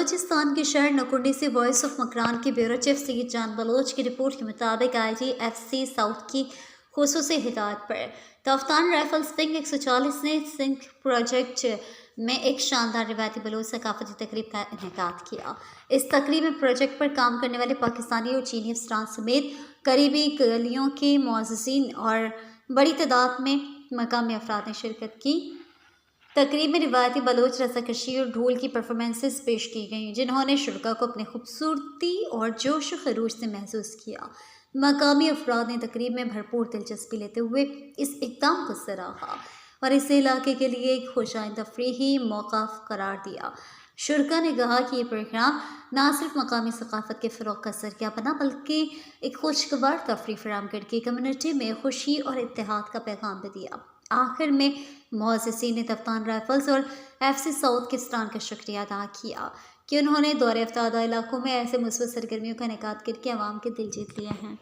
بلوچستان کے شہر نکرنی سے وائس آف مکران کے بیورو چیف سید جان بلوچ کی رپورٹ کے مطابق IGFC ساؤتھ کی خصوصی ہدایت پر تفتان رائفلز پنگ 140 نے سنک پروجیکٹ میں ایک شاندار روایتی بلوچ ثقافتی تقریب کا انعقاد کیا۔ اس تقریب میں پروجیکٹ پر کام کرنے والے پاکستانی اور چینی افسران سمیت قریبی گلیوں کے معززین اور بڑی تعداد میں مقامی افراد نے شرکت کی۔ تقریب میں روایتی بلوچ رساکشی اور ڈھول کی پرفارمنسز پیش کی گئیں، جنہوں نے شرکاء کو اپنی خوبصورتی اور جوش و خروش سے محظوظ کیا۔ مقامی افراد نے تقریب میں بھرپور دلچسپی لیتے ہوئے اس اقدام کو سراہا اور اسے علاقے کے لیے ایک خوش آئند تفریحی موقع قرار دیا۔ شرکاء نے کہا کہ یہ پروگرام نہ صرف مقامی ثقافت کے فروغ کا ذریعہ بنا بلکہ ایک خوشگوار تفریح فراہم کر کے کمیونٹی میں خوشی اور اتحاد کا پیغام بھی دیا۔ آخر میں معززین نے تفتان رائفلز اور FC ساؤتھ کے افسران کا شکریہ ادا کیا کہ انہوں نے دور افتادہ علاقوں میں ایسے مثبت سرگرمیوں کا انعقاد کر کے عوام کے دل جیت لیے ہیں۔